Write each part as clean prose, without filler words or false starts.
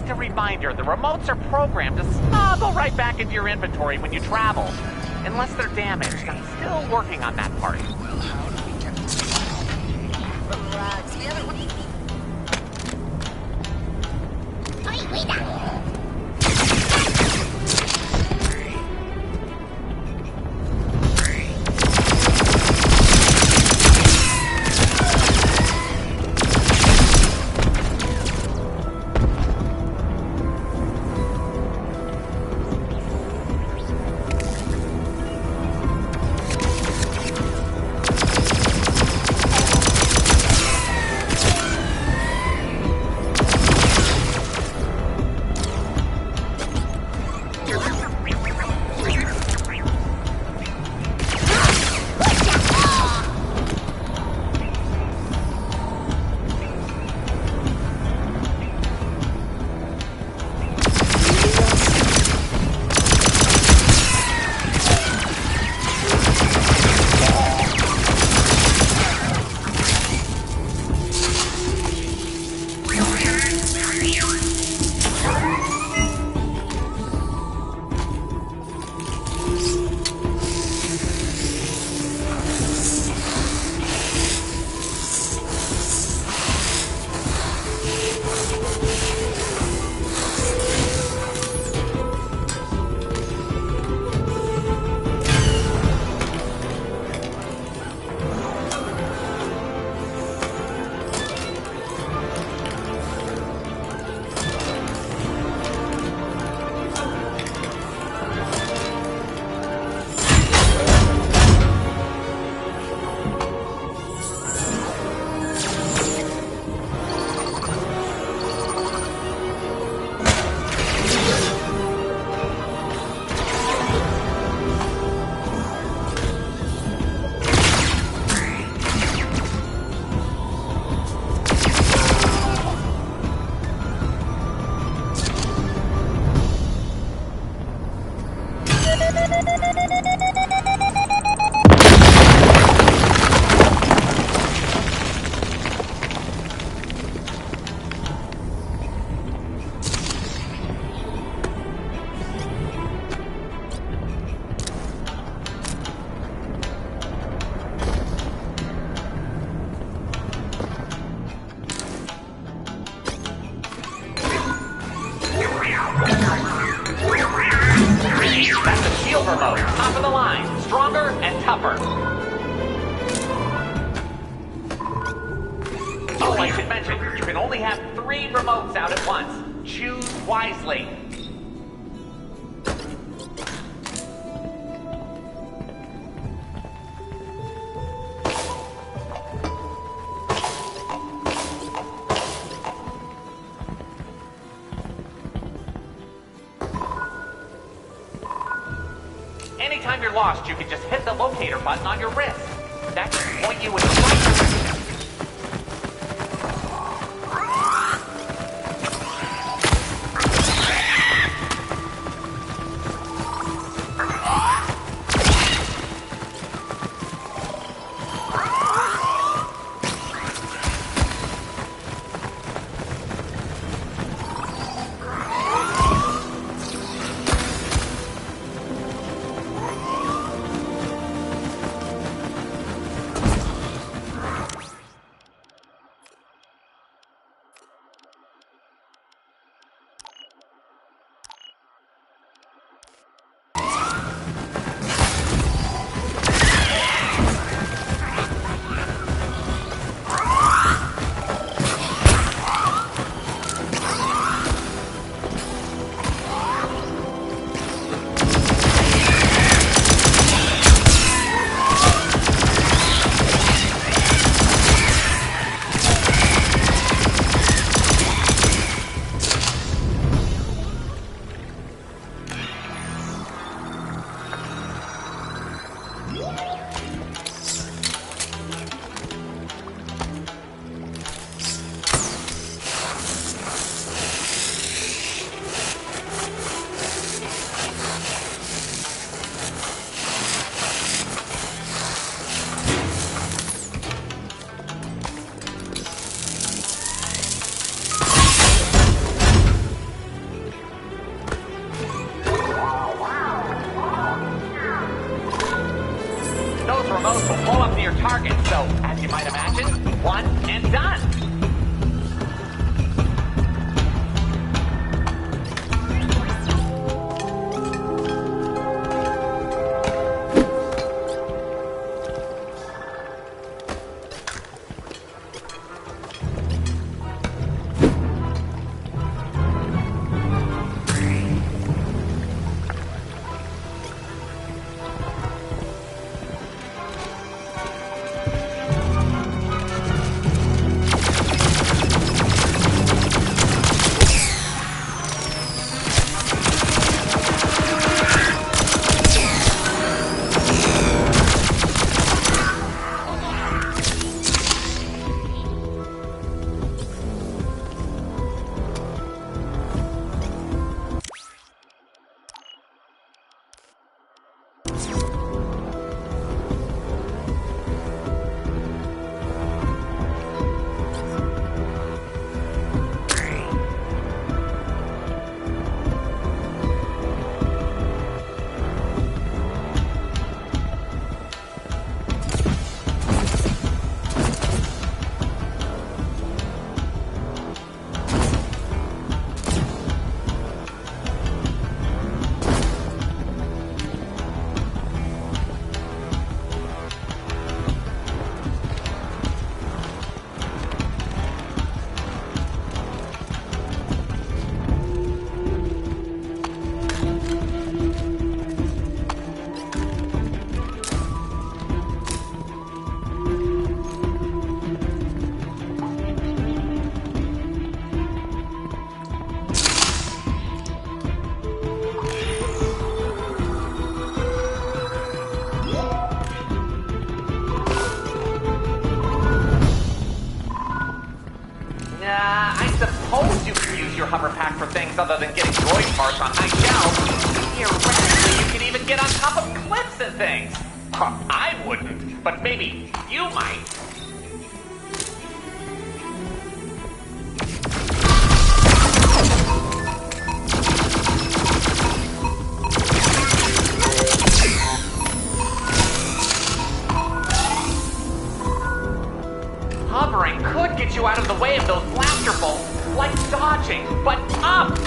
Just a reminder, the remotes are programmed to smuggle right back into your inventory when you travel. Unless they're damaged. I'm still working on that part. Well, how do we get this file? Relax. We haven't... That's the shield remote. Top of the line. Stronger and tougher. Oh, I should mention, you can only have 3 remotes out at once. Choose wisely. Anytime you're lost, you can just hit the locator button on your wrist. That can point you in the right direction. remotes will blow up near target, so, as you might imagine, one and done. I suppose you could use your hover pack for things other than getting droid parts on high shelves. Theoretically, you could even get on top of cliffs and things. I wouldn't, but maybe you might. Hovering could get you out of the way of those blaster bolts, like dodging, but up!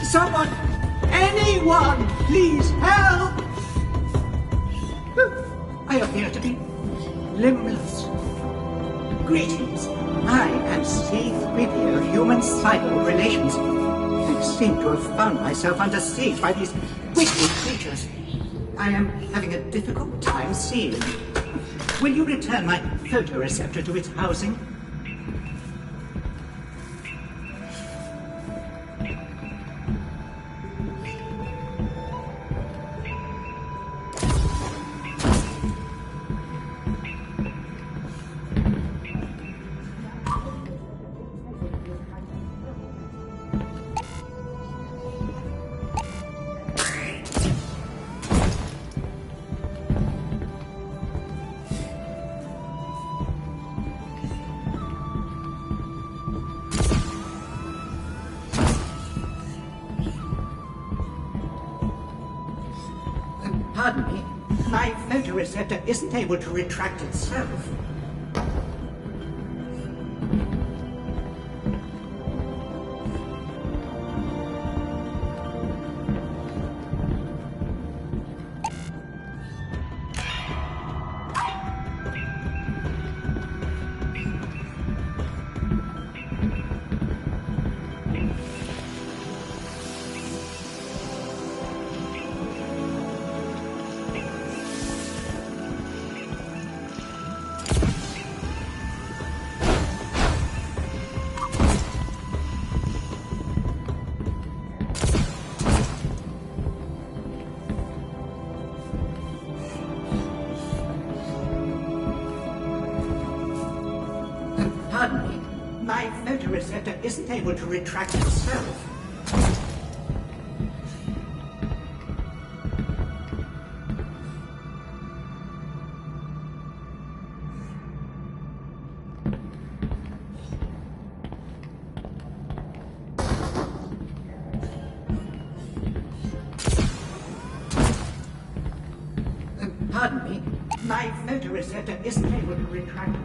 Someone! Anyone! Please help! I appear to be limbless. Greetings. I am C-3PO of Human Cyber Relations. I seem to have found myself under siege by these wicked creatures. I am having a difficult time seeing. Will you return my photoreceptor to its housing? Pardon me, my photoreceptor isn't able to retract itself. Pardon me, my photoreceptor isn't able to retract itself. Pardon me, my photoreceptor isn't able to retract itself.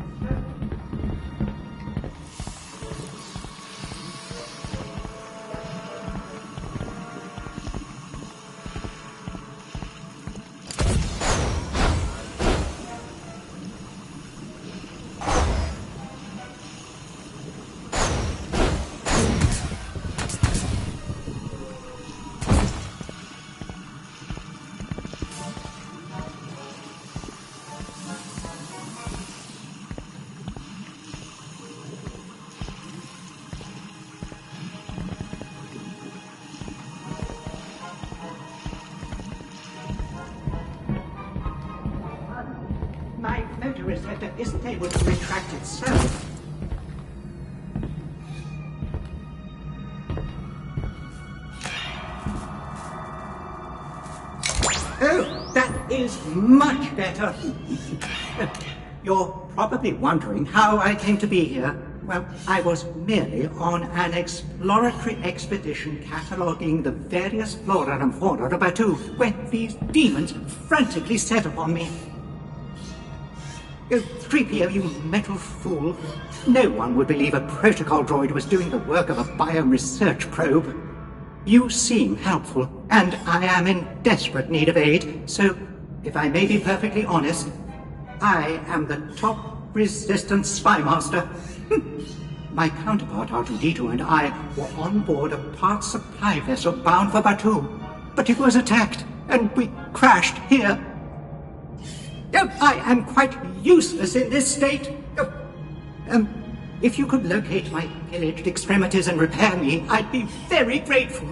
My photoreceptor isn't able to retract itself. Oh, that is much better. You're probably wondering how I came to be here. Well, I was merely on an exploratory expedition cataloguing the various flora and fauna of Batuu when these demons frantically set upon me. Oh, 3PO, you metal fool. No one would believe a protocol droid was doing the work of a bioresearch probe. You seem helpful, and I am in desperate need of aid, so if I may be perfectly honest, I am the top resistance spy master. My counterpart R2-D2 and I were on board a parts supply vessel bound for Batuu, but it was attacked, and we crashed here. Oh, I am quite useless in this state. If you could locate my pillaged extremities and repair me, I'd be very grateful.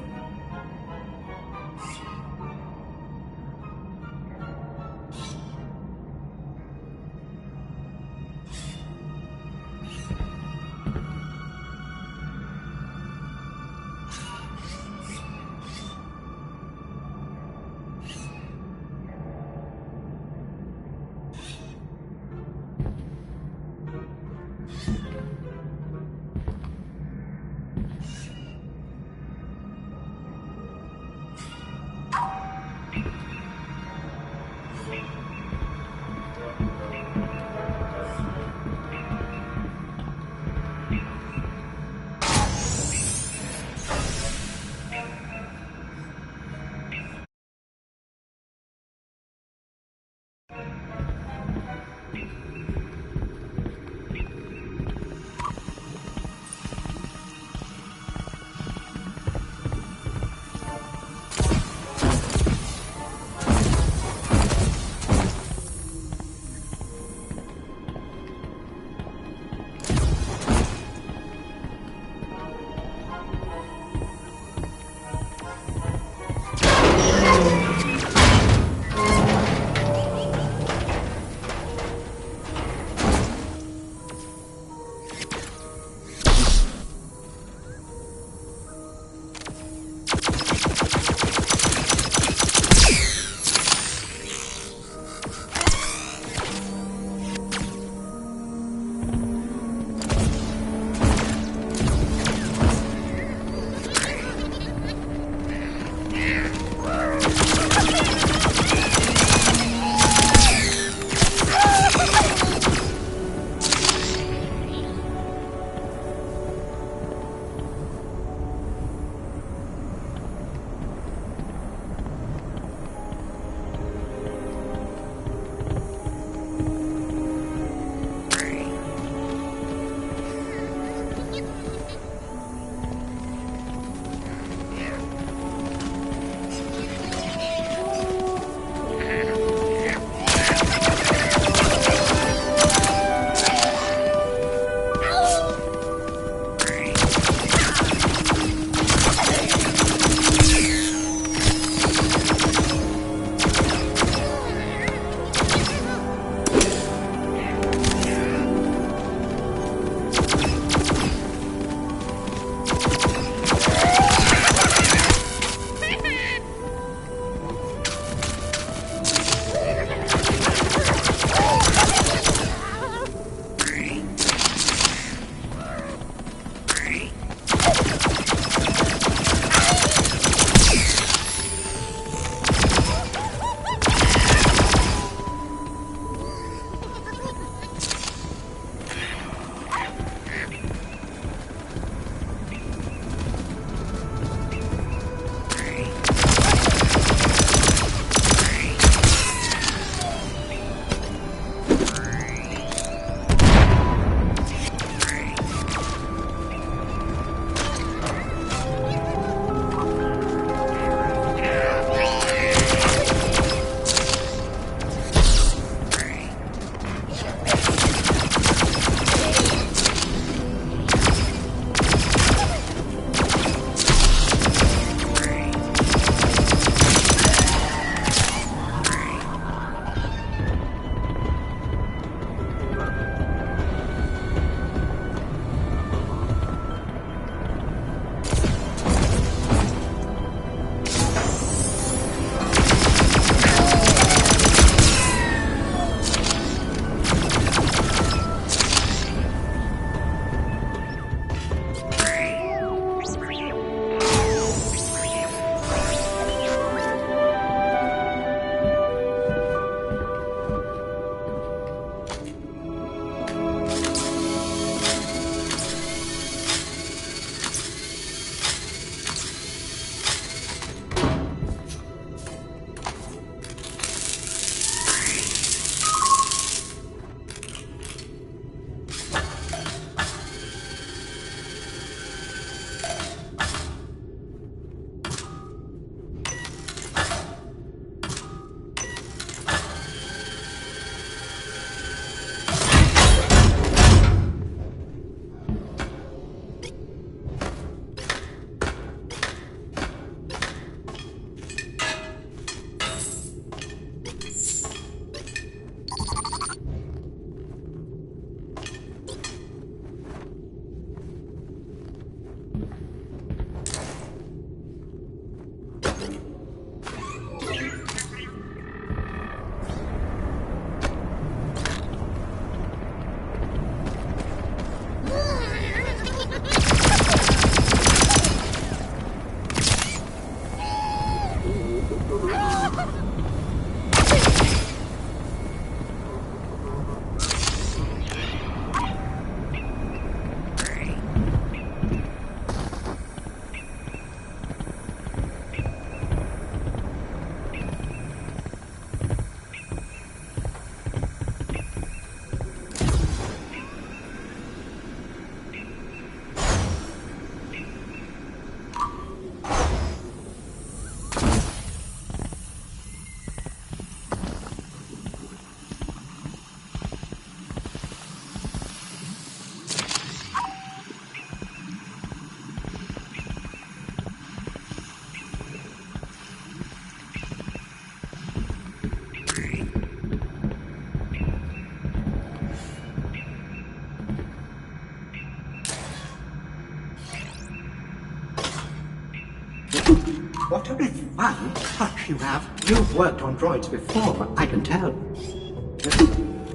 What a refined touch you have. You've worked on droids before, I can tell.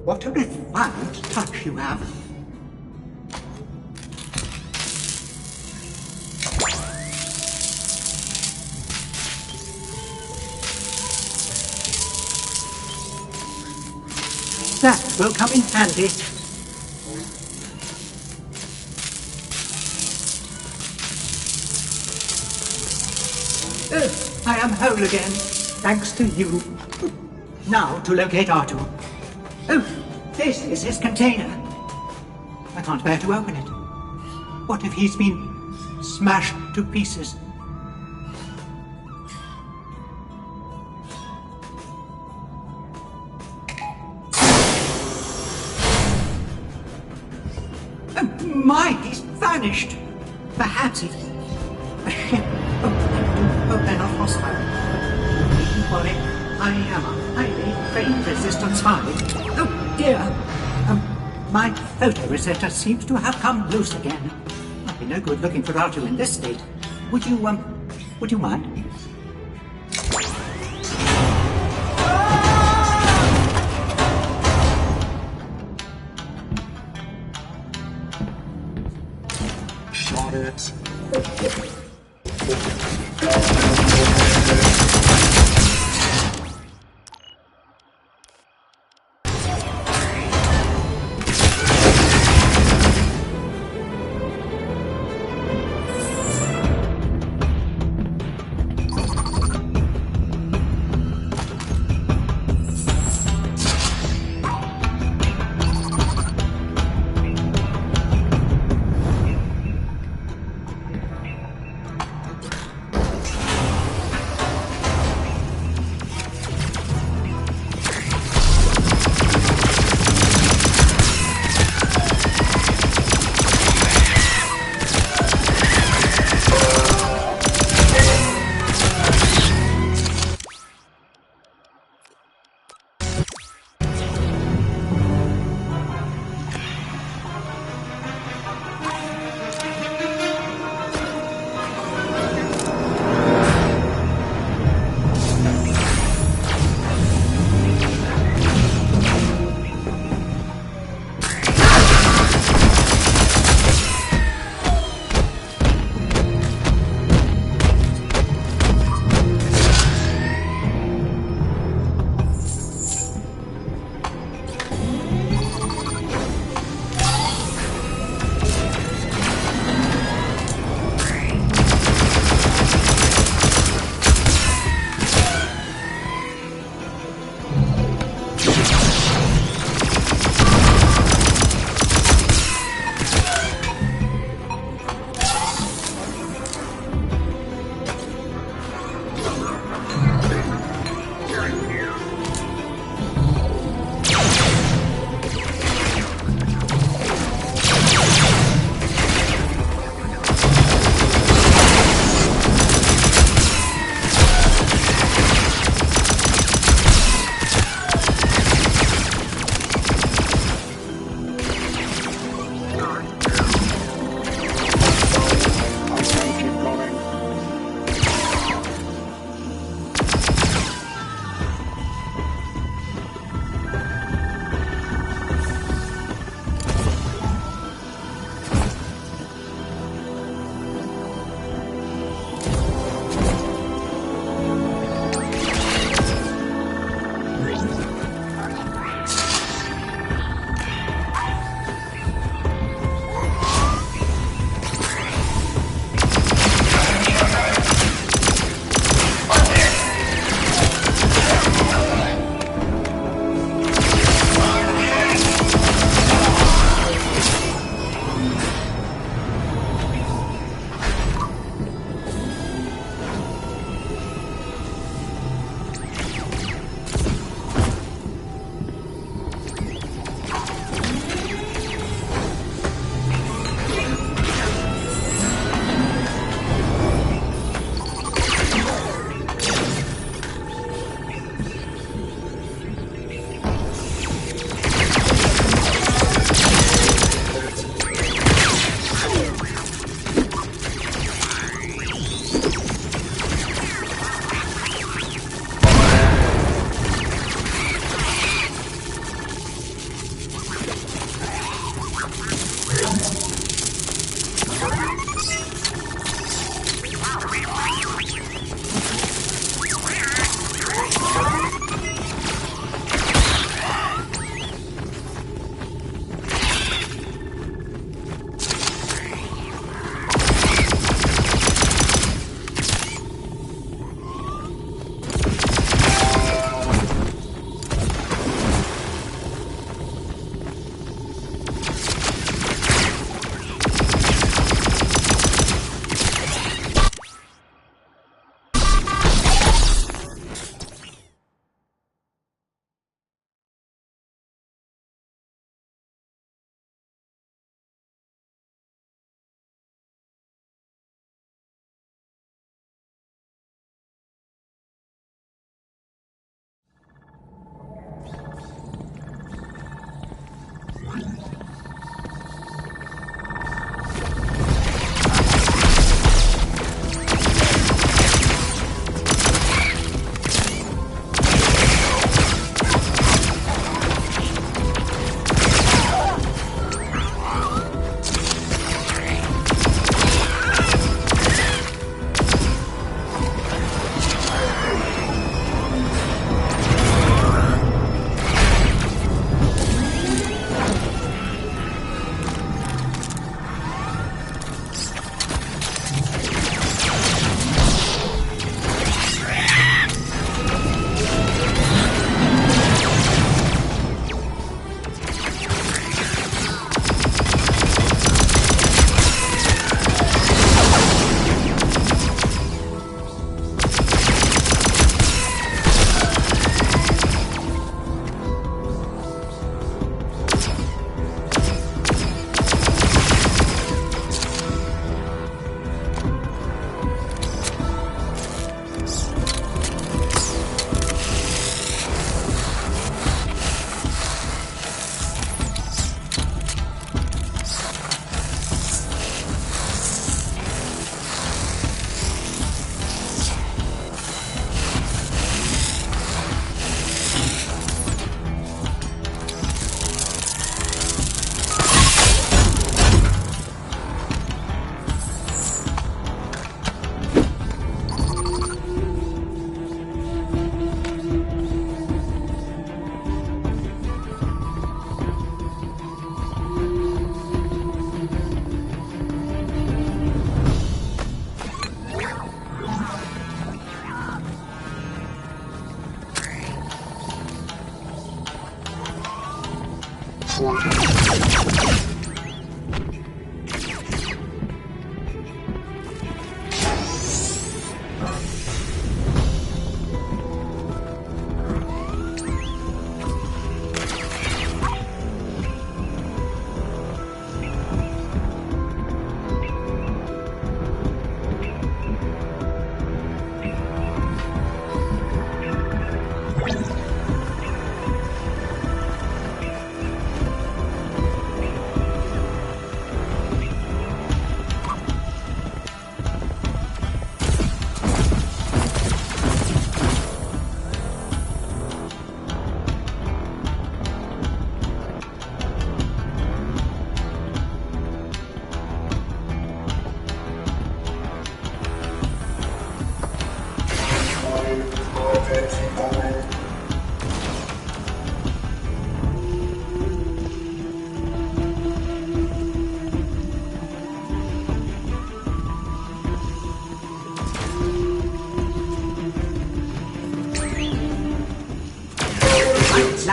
What a refined touch you have. That will come in handy. Oh, I am whole again, thanks to you. Now to locate R2. Oh, this is his container. I can't bear to open it. What if he's been smashed to pieces? My, he's vanished. Perhaps he... Oh, they're not hostile. Don't worry, I am a highly trained resistance spy. Oh, dear. My photoreceptor seems to have come loose again. I'd be no good looking for R2 in this state. Would you mind? Got it.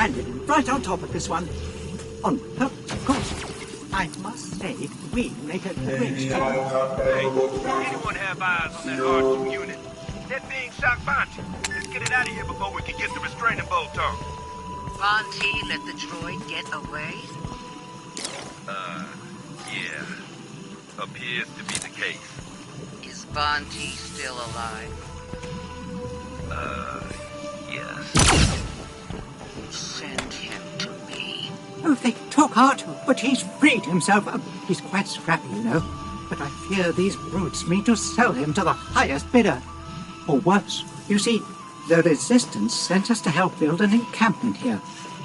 landed right on top of this one. On purpose, of course. I must say, we make a great team. Hey, anyone have eyes on that hardpoint unit? That thing shot Bonte. Let's get it out of here before we can get the restraining bolt on. Bonte let the droid get away? Yeah. Appears to be the case. Is Bonte still alive? Yes. Send him to me. Oh, they took Arto, but he's freed himself. He's quite scrappy, you know. But I fear these brutes mean to sell him to the highest bidder. Or worse. You see, the Resistance sent us to help build an encampment here.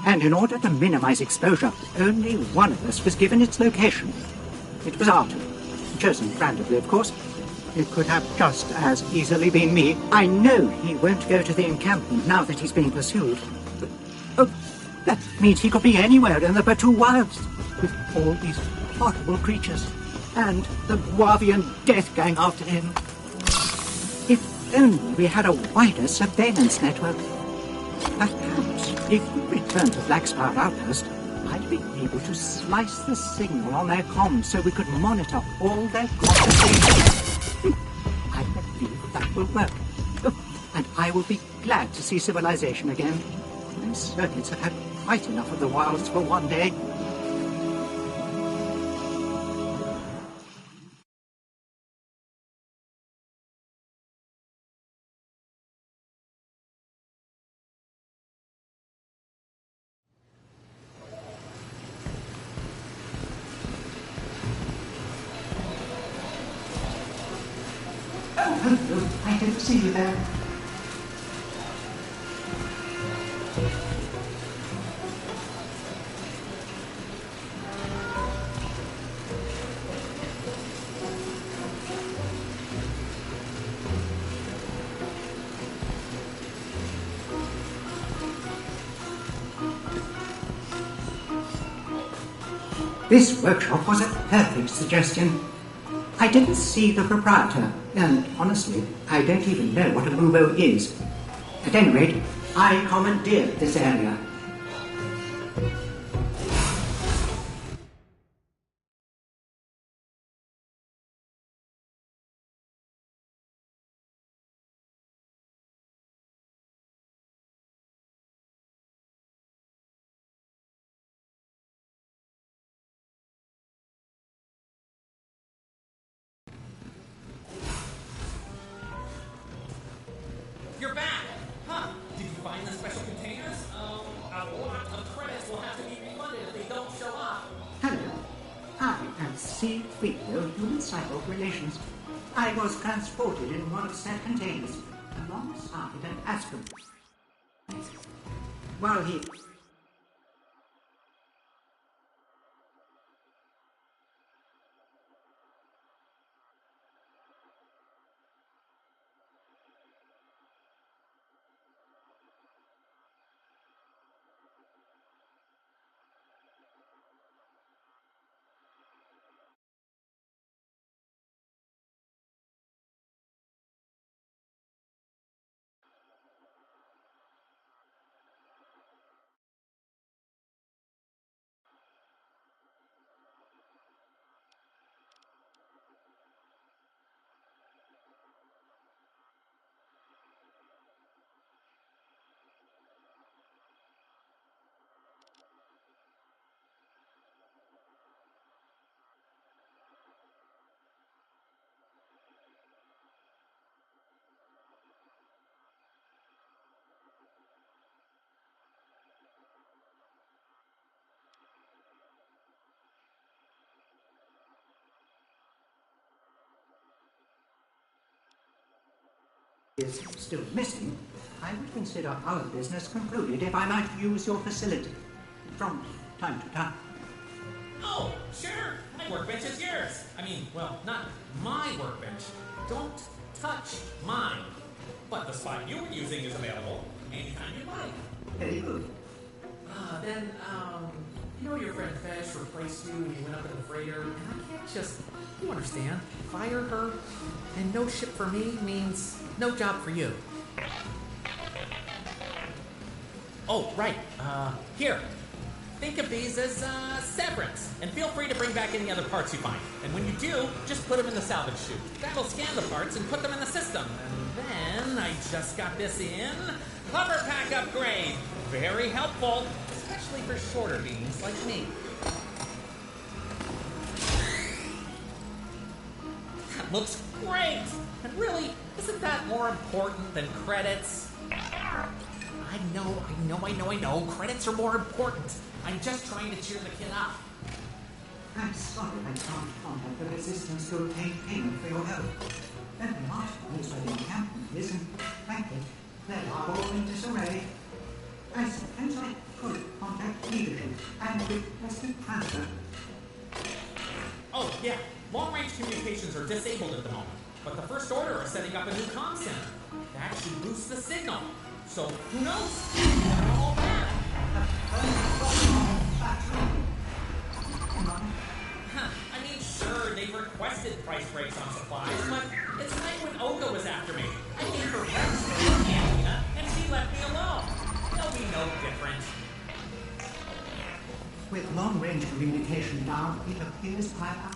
And in order to minimize exposure, only one of us was given its location. It was Arto. Chosen randomly, of course. It could have just as easily been me. I know he won't go to the encampment now that he's being pursued. But, oh, that means he could be anywhere in the Batu Wilds, with all these horrible creatures, and the Guavian death gang after him. If only we had a wider surveillance network. Perhaps, if we return to Black Spire Outpost, I'd be able to slice the signal on their comms so we could monitor all their conversations. I believe that will work. Oh, and I will be glad to see civilization again. Those circuits have had quite enough of the wilds for one day. Hello, I didn't see you there. This workshop was a perfect suggestion. I didn't see the proprietor, and honestly, I don't even know what a MUBO is. At any rate, I commandeered this area. You're back! Huh? Did you find the special containers? A lot of credits will have to be refunded if they don't show up. Hello, I am C-3PO Human Cyborg Relations. I was transported in one of said containers, alongside an Aspen. While he... is still missing, I would consider our business concluded if I might use your facility from time to time. Oh, sure! My workbench is yours! I mean, well, not my workbench. Don't touch mine. But the spot you were using is available anytime you like. Very good. Then, you know your friend Fesh replaced you when you went up in the freighter, and I can't just, you understand, fire her? And no ship for me means no job for you. Oh, right. Here. Think of these as severance, and feel free to bring back any other parts you find. And when you do, just put them in the salvage chute. That'll scan the parts and put them in the system. And then I just got this in. Hover pack upgrade. Very helpful, especially for shorter beings like me. That looks great. And really, isn't that more important than credits? I know. Credits are more important. I'm just trying to cheer the kid up. I'm sorry I can't contact the Resistance to obtain payment for your help. There are articles where the encampment is, and frankly, they are all in disarray. I suppose I could contact leadership and request a transfer. Oh, yeah. Long-range communications are disabled at the moment, but the First Order are setting up a new comm center. That should boost the signal. So, who knows? They're all bad. I mean, sure, they've requested price breaks on supplies, but it's like when Olga was after me. I gave her reps for her Antina, and she left me alone. They'll be no different. With long-range communication down, it appears I am...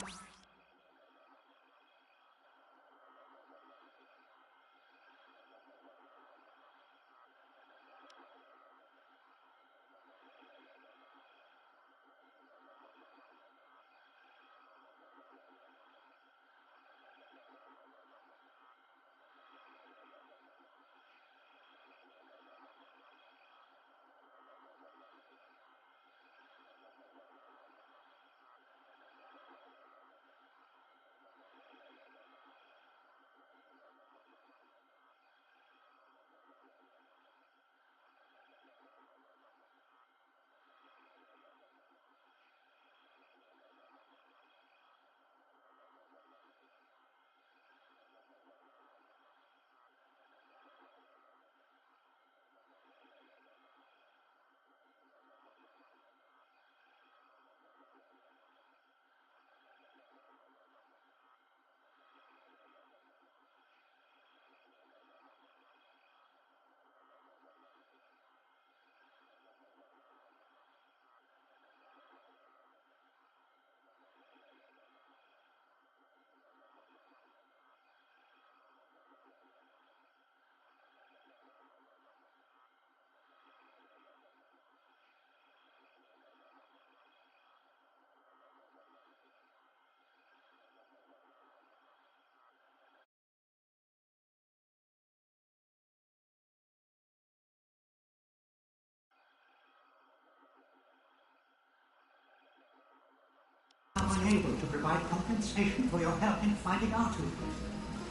unable to provide compensation for your help in finding R2.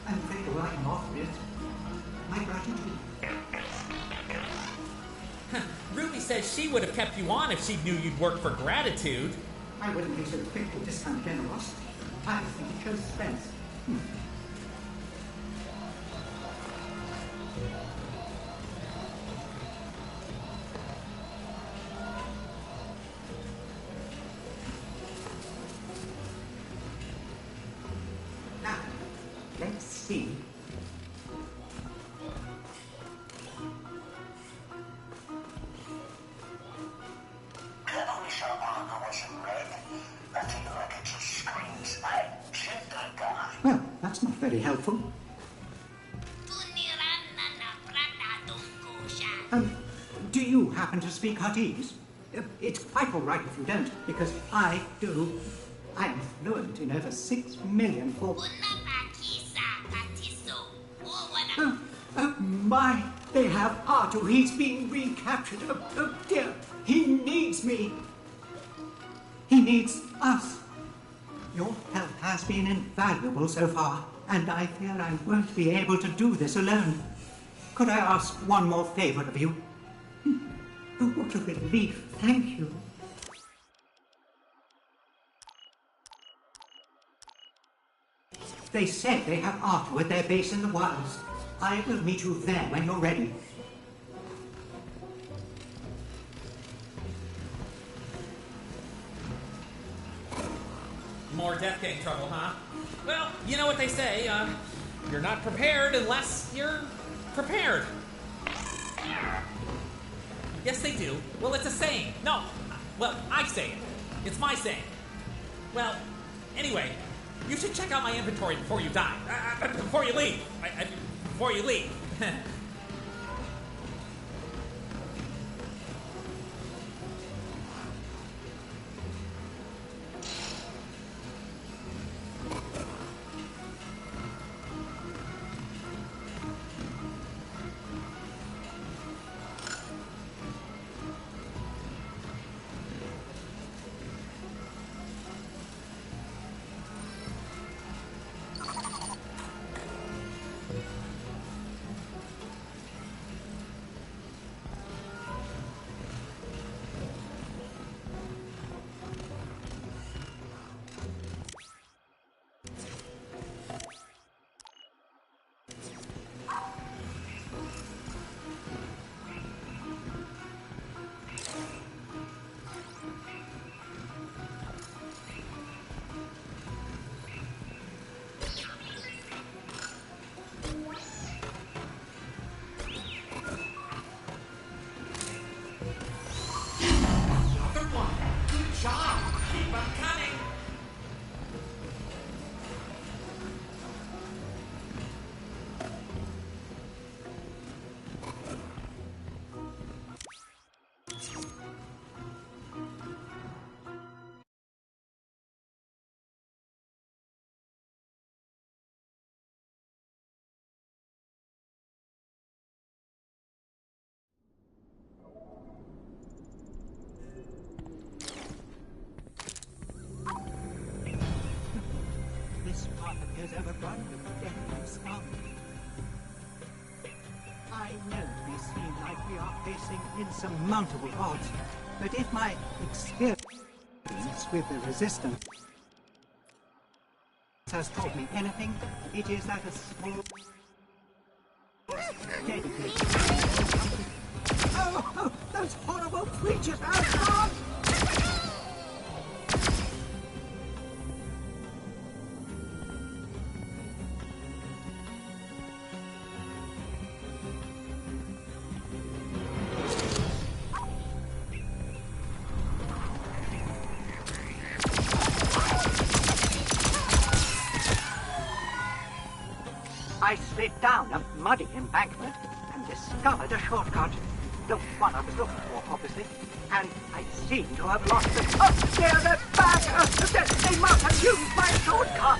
I'm afraid all I can offer is my gratitude. Ruby says she would have kept you on if she knew you'd work for gratitude. I wouldn't be so quick to discount generosity. I think it shows strength. Now, let's see. Well, that's not very helpful. Do you happen to speak Huttese? It's quite all right if you don't, because I do. I'm fluent in over 6 million Oh my! They have R2. He's being recaptured. Oh dear! He needs me. He needs us. Your help has been invaluable so far, and I fear I won't be able to do this alone. Could I ask one more favor of you? Oh, what a relief. Thank you. They said they have R2 at their base in the wilds. I will meet you there when you're ready. More Death Gang trouble, huh? Well, you know what they say, you're not prepared unless you're prepared. Yes, they do. Well, it's a saying. No, well, I say it. It's my saying. Well, anyway, you should check out my inventory before you die. Before you leave. Before you leave. This path appears overrun with death and scum. I know it may seem like we are facing insurmountable odds, but if my experience with the Resistance has taught me anything, it is that a small dedicated. Oh, those horrible creatures! Oh, God! I slid down a muddy embankment and discovered a shortcut. The one I was looking for, obviously. And I seem to have lost it. Oh, there, they're back! They must have used my shortcut!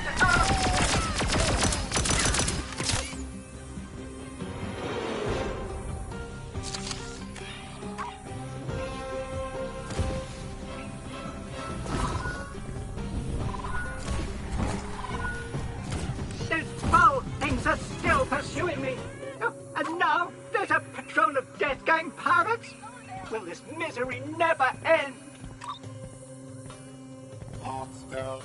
Are still pursuing me. And now there's a patrol of Death Gang pirates? Will this misery never end? Hostile.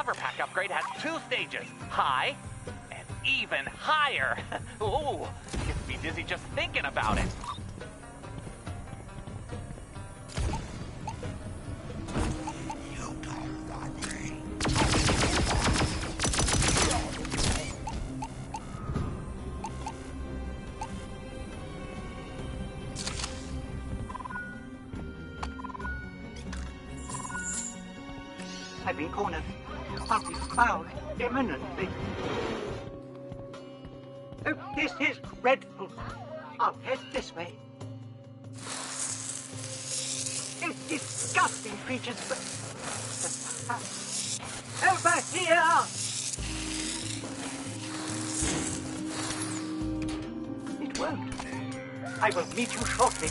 hover pack upgrade has 2 stages, high and even higher. Ooh, gets me dizzy just thinking about it. I've been cornered. I'll be found imminently. Oh, this is dreadful. I'll head this way. These disgusting creatures. Over here! It won't. I will meet you shortly.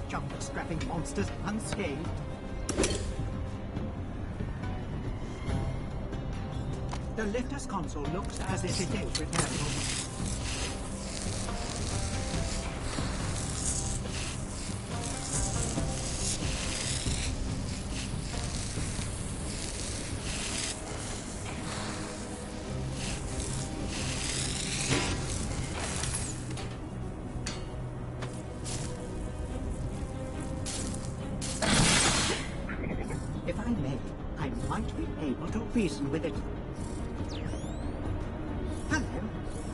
Jump-strapping monsters unscathed. The lifter's console looks as if it is repairable. If I may, I might be able to reason with it. Hello,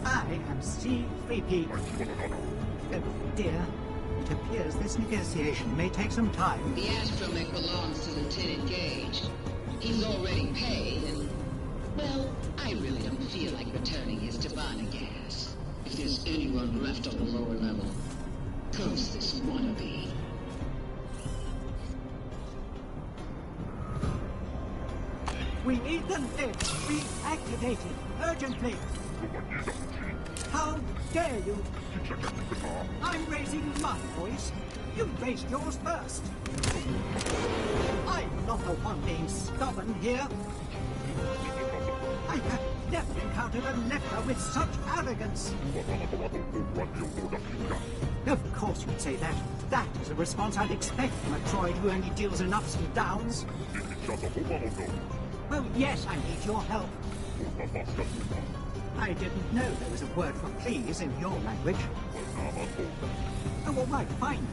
I am C3P. Oh dear, it appears this negotiation may take some time. The astromech belongs to Lieutenant Gage. He's already paid, and, well, I really don't feel like returning his Tabana gas. If there's anyone left on the lower level, curse this wannabe. We need the lift reactivated urgently. How dare you? I'm raising my voice. You raised yours first. I'm not the one being stubborn here. I have never encountered a nectar with such arrogance. Of course you'd say that. That is a response I'd expect from a droid who only deals in ups and downs. Well, yes, I need your help. I didn't know there was a word for please in your language. Oh, all right, fine.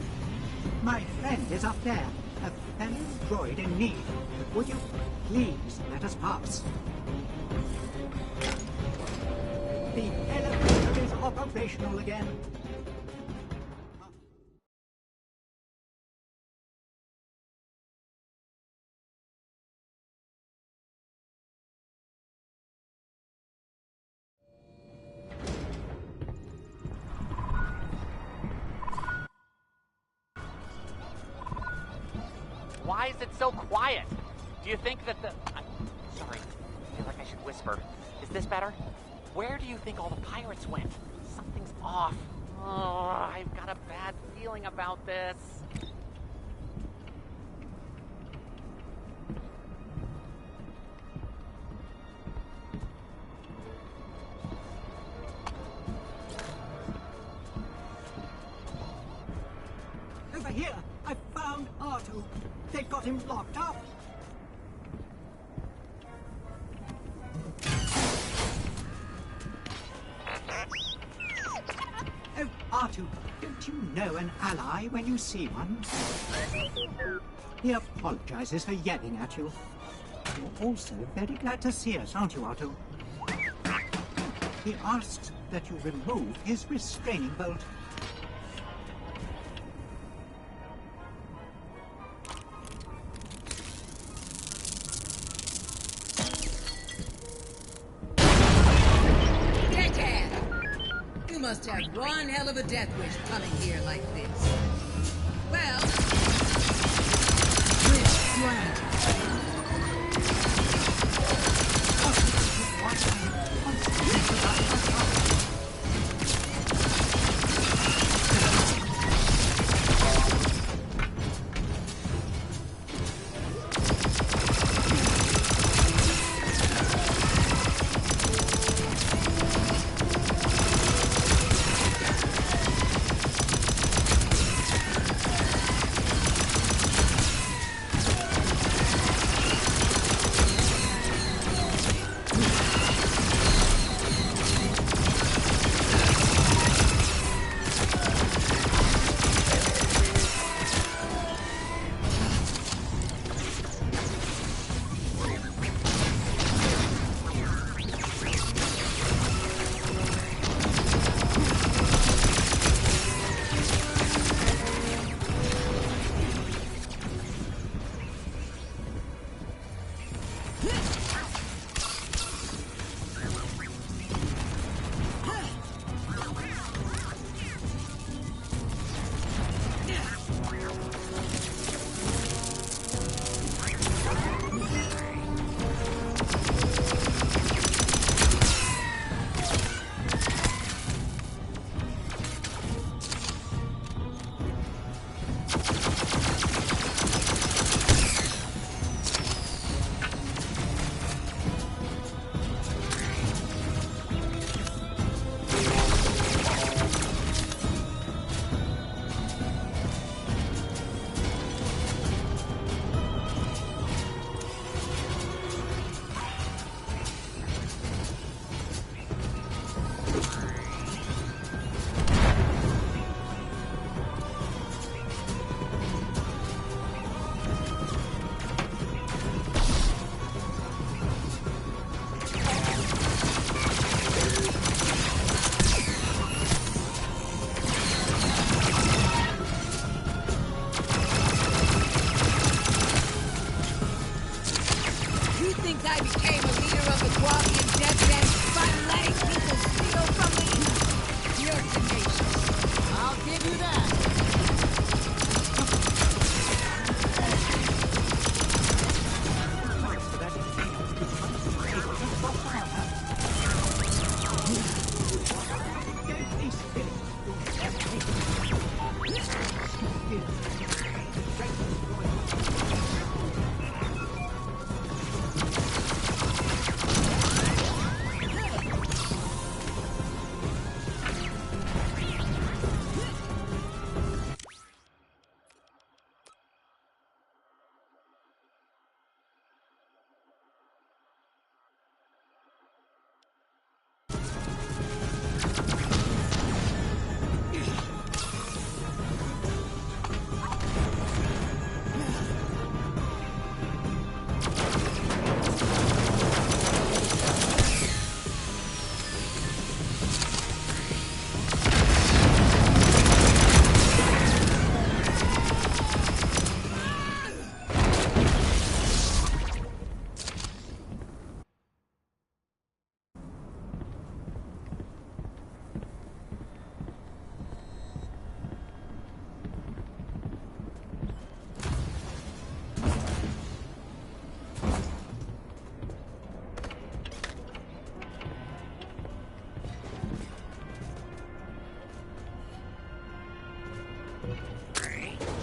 My friend is up there, a fellow droid in need. Would you please let us pass? The elevator is operational again. Why is it so quiet? Do you think that sorry, I feel like I should whisper. Is this better? Where do you think all the pirates went? Something's off. Oh, I've got a bad feeling about this. Over here, I found R2. They've got him locked up. Oh, R2, don't you know an ally when you see one? He apologizes for yelling at you. You're also very glad to see us, aren't you, R2? He asks that you remove his restraining bolt. You must have one hell of a death wish coming here like this. Well, wish granted.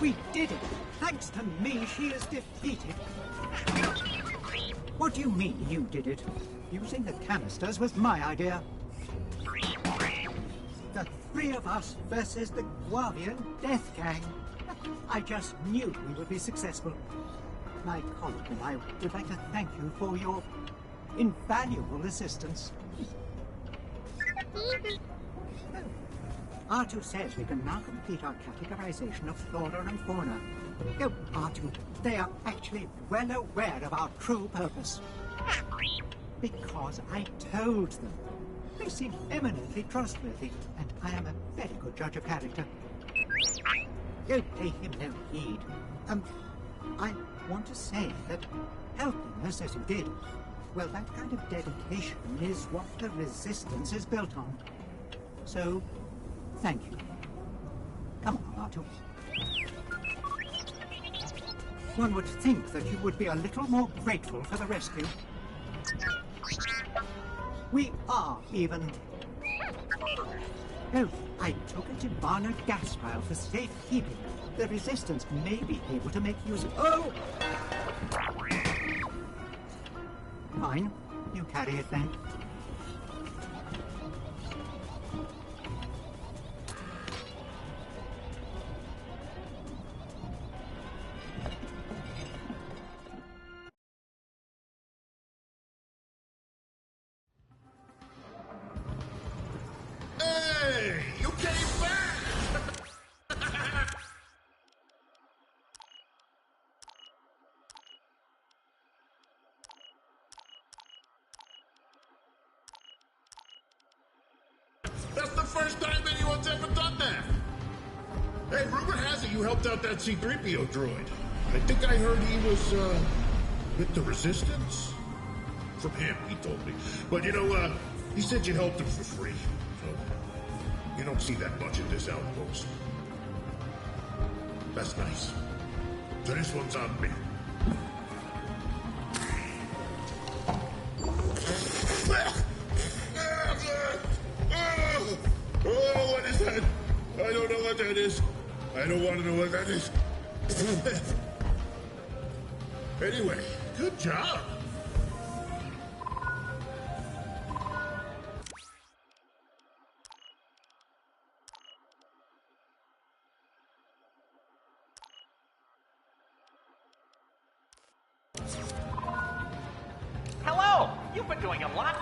We did it! Thanks to me, she is defeated. What do you mean you did it? Using the canisters was my idea. The three of us versus the Guavian Death Gang. I just knew we would be successful. My colleague and I would like to thank you for your invaluable assistance. R2 says we can now complete our categorization of flora and fauna. Oh, R2, they are actually well aware of our true purpose. Because I told them. They seem eminently trustworthy, and I am a very good judge of character. Oh, pay him no heed. I want to say that helping us as you did, well, that kind of dedication is what the Resistance is built on. So, thank you. Come on, R2. One would think that you would be a little more grateful for the rescue. We are even. Oh, I took a Tibana gas vial for safekeeping. The Resistance may be able to make use of. Oh! Fine. You carry it then. Hey, you came back! That's the first time anyone's ever done that! Hey, rumor has it you helped out that C-3PO droid. I think I heard he was, with the Resistance? From him, he told me. But you know, he said you helped him for free. So, you don't see that much at this outpost. That's nice. So this one's on me. Oh, what is that? I don't know what that is. I don't want to know what that is. Anyway, good job. Hello! You've been doing a lot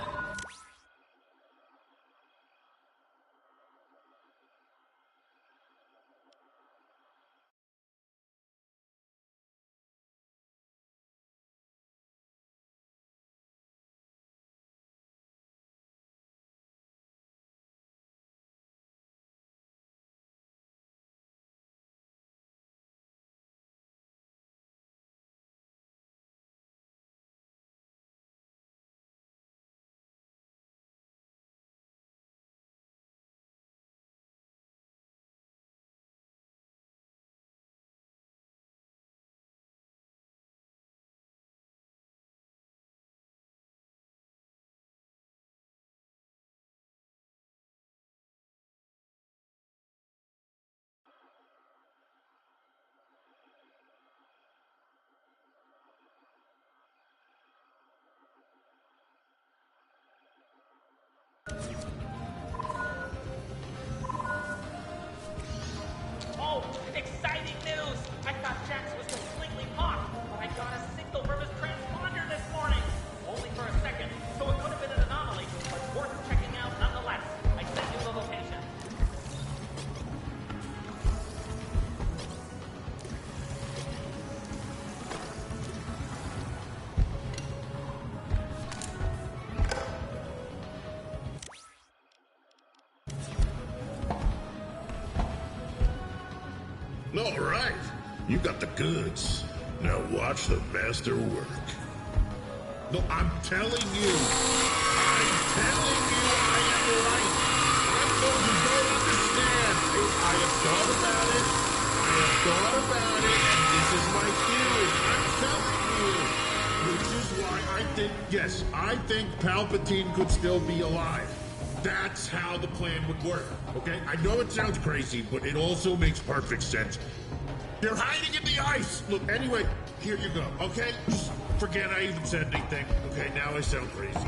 All right. You got the goods. Now watch the master work. No, I'm telling you. I'm telling you I am right. I know you don't understand. I have thought about it. I have thought about it, and this is my theory. I'm telling you. Which is why I think, yes, I think Palpatine could still be alive. That's how the plan would work, okay? I know it sounds crazy, but it also makes perfect sense. They're hiding in the ice! Look, anyway, here you go, okay? Just forget I even said anything. Okay, now I sound crazy.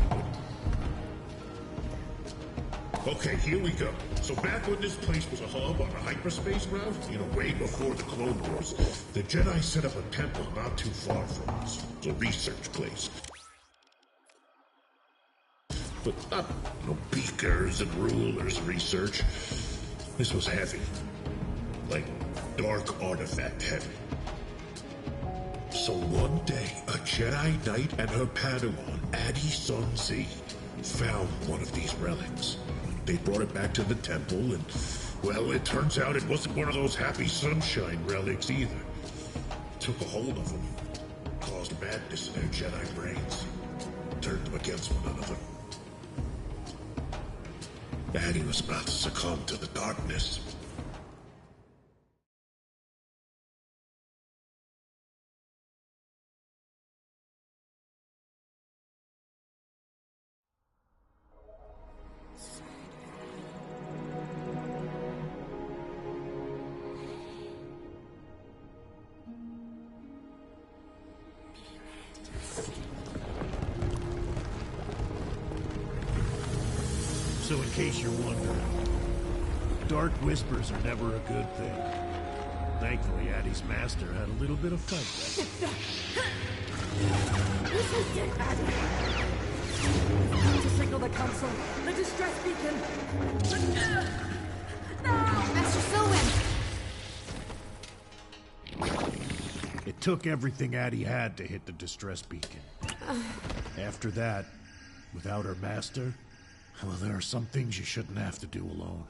Okay, here we go. So back when this place was a hub on a hyperspace route, way before the Clone Wars, the Jedi set up a temple not too far from us. It's a research place. But not, beakers and rulers research. This was heavy. Like, dark artifact heavy. So one day, a Jedi Knight and her Padawan, Adi Sun Z, found one of these relics. They brought it back to the temple, and, well, it turns out it wasn't one of those happy sunshine relics either. It took a hold of them, caused madness in their Jedi brains, turned them against one another. Adi was about to succumb to the darkness. So in case you're wondering, dark whispers are never a good thing. Thankfully, Adi's master had a little bit of fight back. This is it, Adi. We've got to signal the council. The distress beacon. No! Master Silwen! It took everything Adi had to hit the distress beacon. After that, without her master, well, there are some things you shouldn't have to do alone.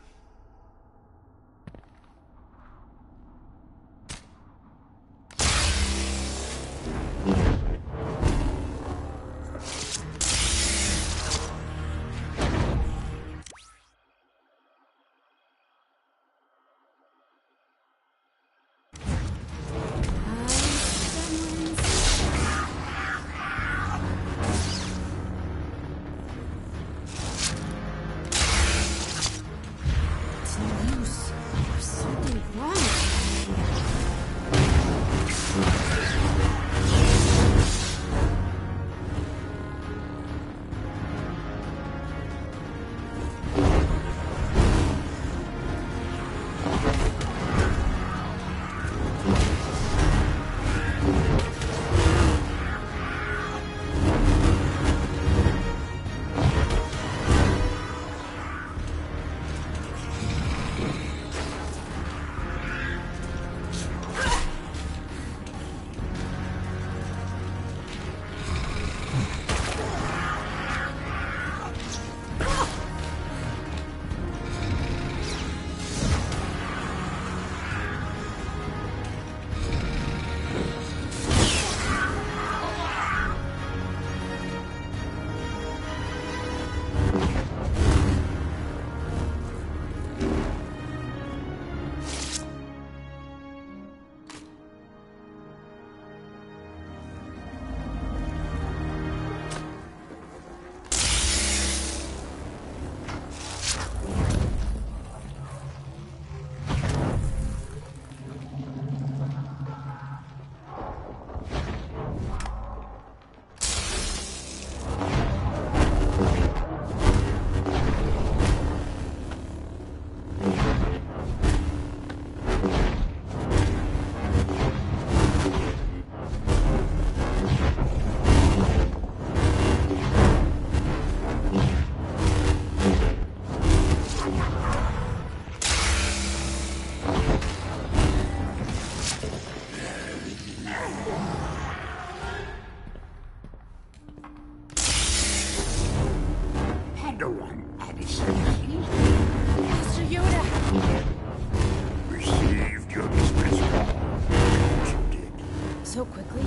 so quickly.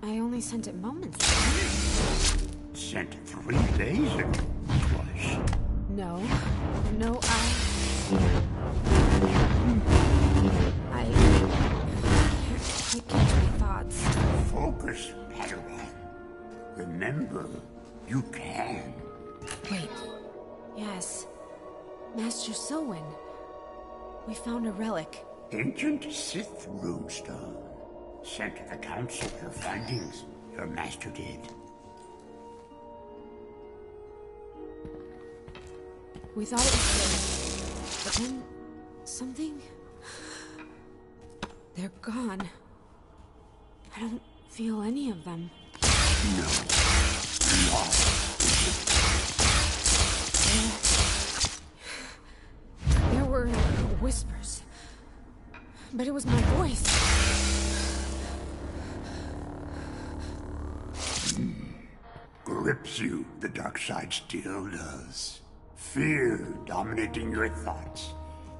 I only sent it moments ago. Sent 3 days ago, twice. No, I can't catch my thoughts. Focus, Padawan. Remember, you can. Wait. Yes. Master Selwyn. We found a relic. Ancient Sith runestone. Sent to the Council your findings. Your master did. We thought it was good, but then something... They're gone. I don't feel any of them. No. There were whispers, but it was my voice. Grips you, the dark side still does. Fear dominating your thoughts.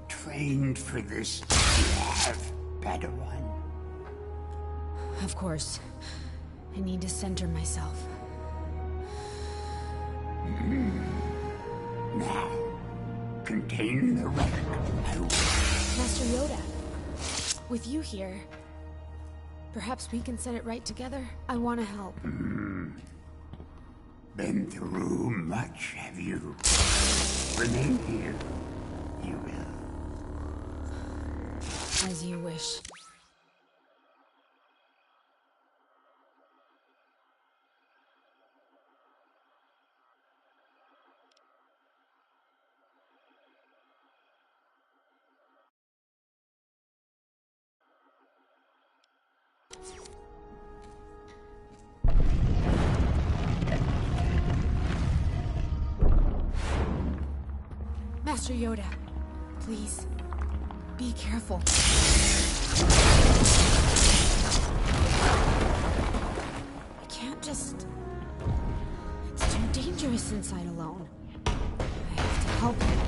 Trained for this, you have, Padawan. Of course. I need to center myself. Now, contain the relic. Master Yoda, with you here, perhaps we can set it right together? I want to help. Been through much, have you? Remain here. You will. As you wish. Master Yoda, please, be careful. I can't just... It's too dangerous inside alone. I have to help him.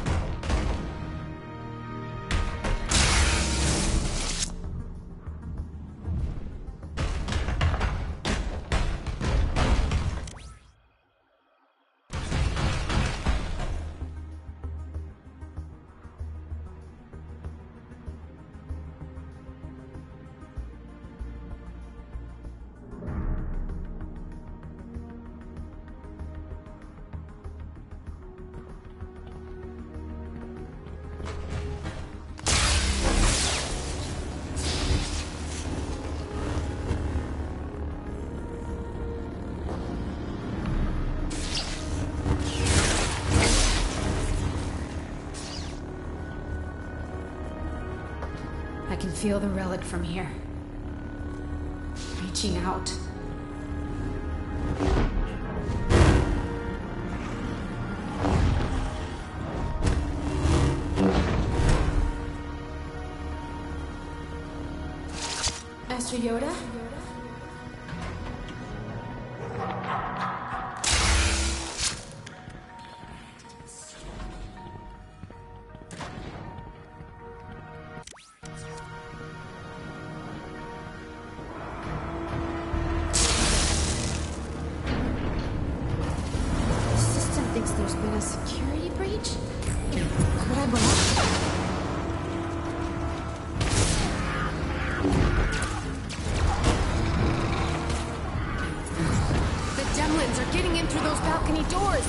I can feel the relic from here. Reaching out. Master Yoda? There's been a security breach? Could I belong? The Demlins are getting in through those balcony doors!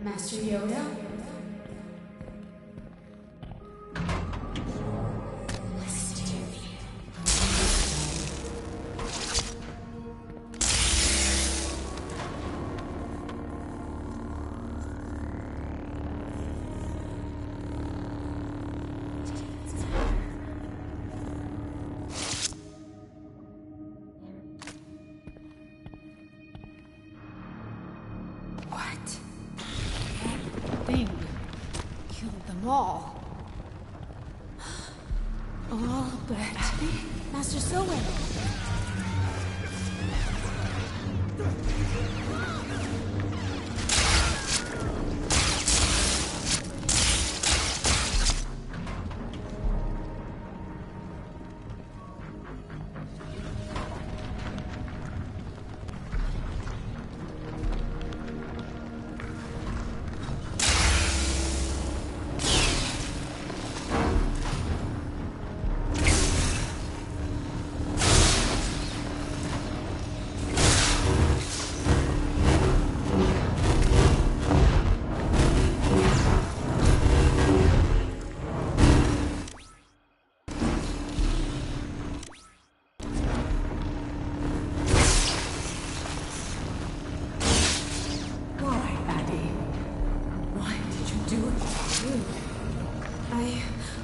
Master Yoda? Thing killed them all. All but Master Sowen.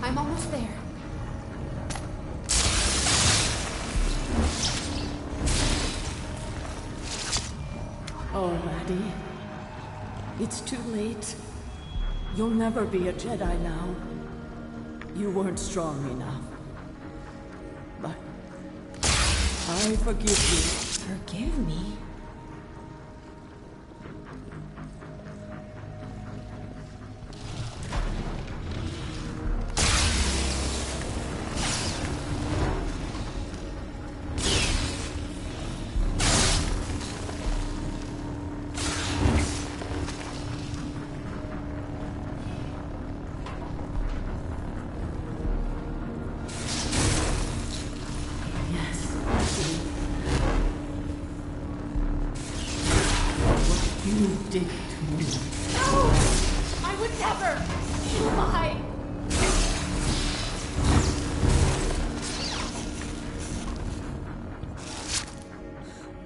I'm almost there. Oh, Maddie. It's too late. You'll never be a Jedi now. You weren't strong enough. But I forgive you. Forgive me? You did to me. No! I would never! You lie!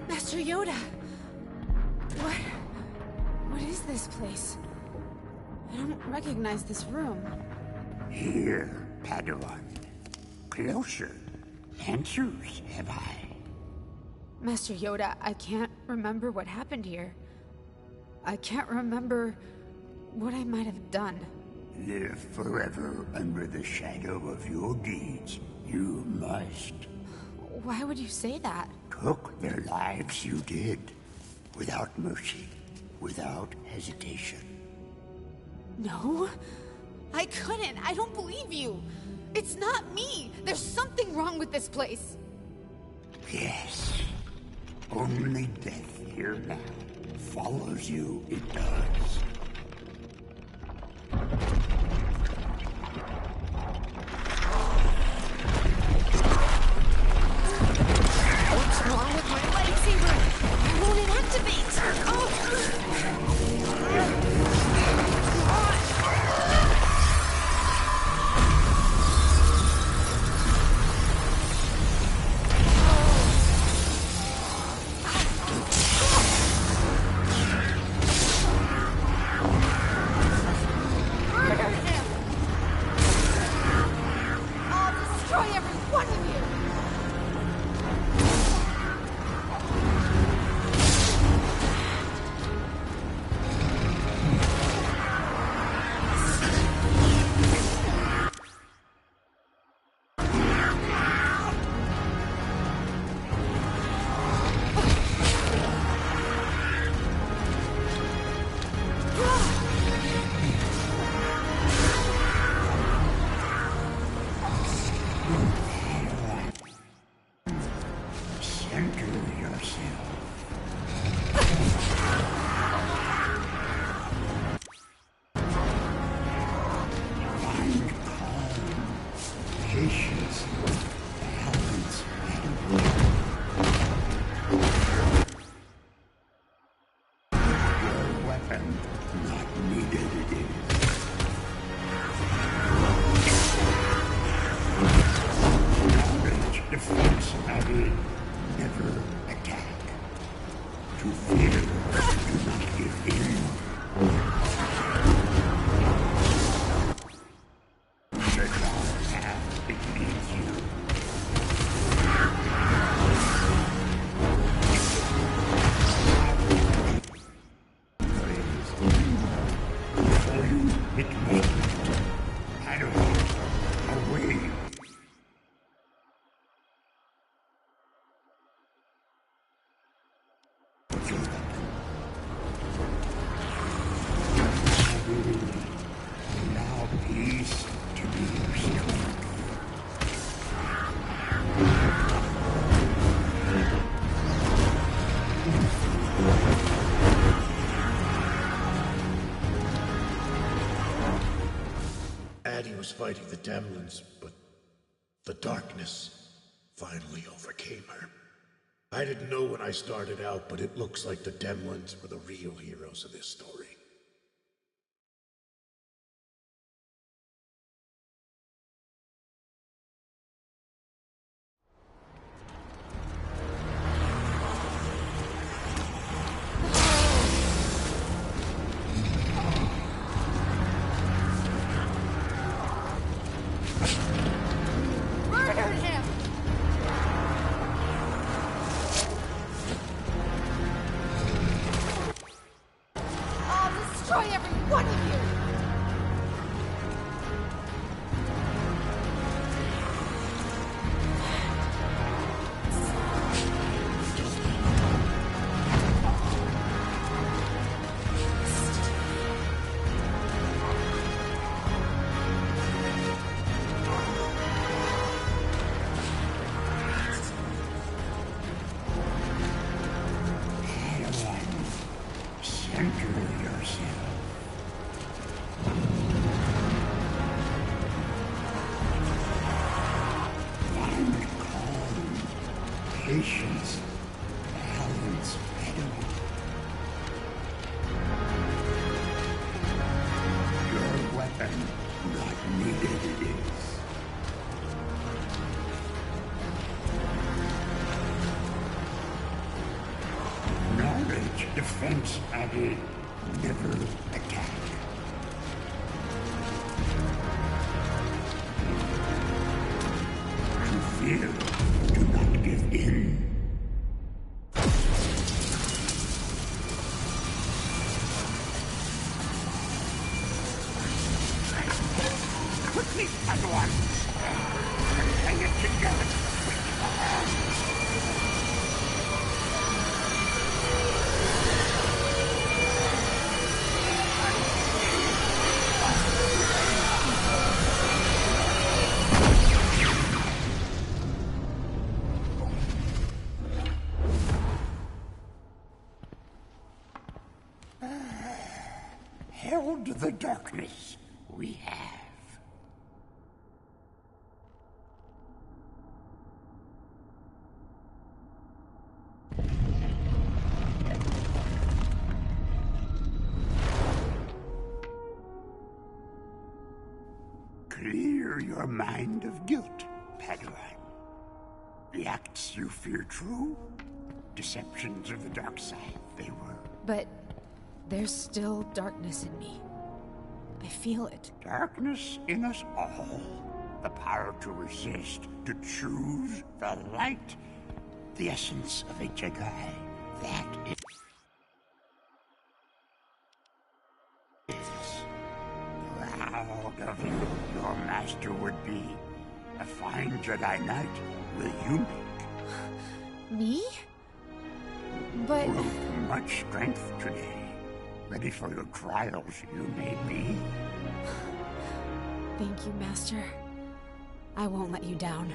Master Yoda! What is this place? I don't recognize this room. Here, Padawan. Closer. Answers, have I? Master Yoda, I can't remember what happened here. I can't remember what I might have done. Live forever under the shadow of your deeds. You must. Why would you say that? Took their lives, you did. Without mercy. Without hesitation. No, I couldn't. I don't believe you. It's not me. There's something wrong with this place. Yes. Only death here now. Follows you, it does. What's wrong with my lightsaber? Why won't it activate? Oh! Not me. Addy, never attack. To fear, do not give in. The dark path it leads you. For you, it may. Padawan, away. Allow peace to be your strength. Addy was fighting the Demlins, but the darkness finally overcame her. I didn't know when I started out, but it looks like the Demlins were the real heroes of this story. Murdered him! I'll destroy every one of you! Padawan, center yourself. Find calm, patience, balance, Padawan. Your weapon, not needed it is. Knowledge, defense, Addy, never attack. To fear, do not give in. Quickly, Padawan! Hang it together! Held the darkness we have. Clear your mind of guilt, Padawan. The acts you fear true, deceptions of the dark side, they were. But there's still darkness in me. I feel it. Darkness in us all. The power to resist, to choose the light. The essence of a Jedi. That is proud of you. Your master would be a fine Jedi Knight. Will you make? Me? But... much strength today. Ready for your trials, you may be. Thank you, Master. I won't let you down.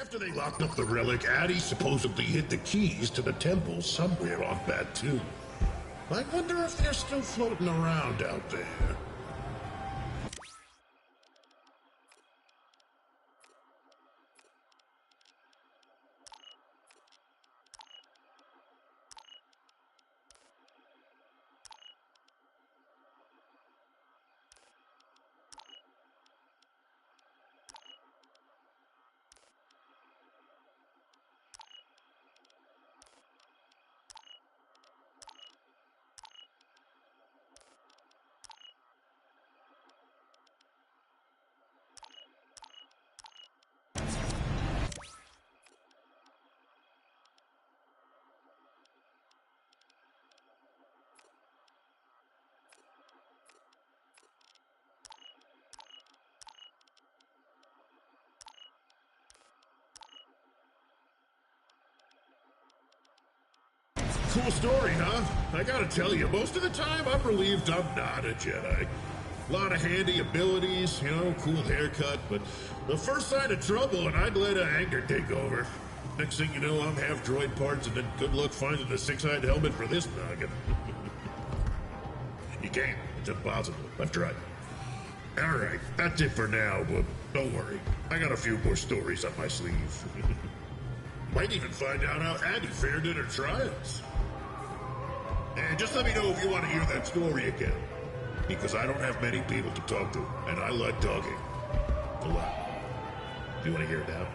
After they locked up the relic, Addy supposedly hid the keys to the temple somewhere on Batuu. I wonder if they're still floating around out there. Cool story, huh? I gotta tell you, most of the time I'm relieved I'm not a Jedi. A lot of handy abilities, you know, cool haircut, but the first sign of trouble and I'd let anger take over. Next thing you know, I'm half droid parts and then good luck finding a six-eyed helmet for this noggin. You can't. It's impossible. I've tried. Alright, that's it for now, but don't worry. I got a few more stories up my sleeve. Might even find out how Addie fared in her trials. And just let me know if you want to hear that story again. Because I don't have many people to talk to, and I like talking. A lot. Do you want to hear it now?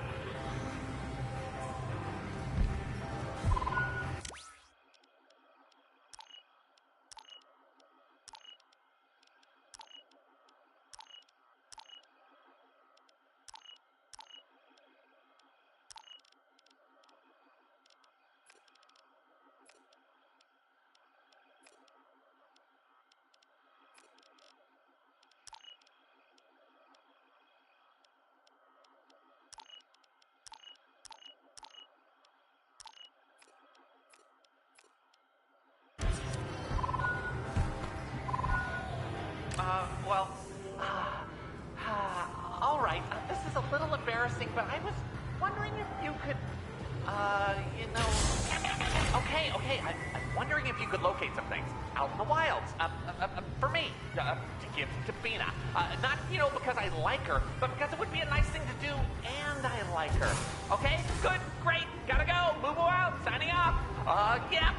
All right. This is a little embarrassing, but I was wondering if you could, you know... Okay. I'm wondering if you could locate some things out in the wilds, for me, to give to Bina. Not, you know, because I like her, but because it would be a nice thing to do, and I like her. Okay? Good, great, gotta go. Moo out, signing off. Yep,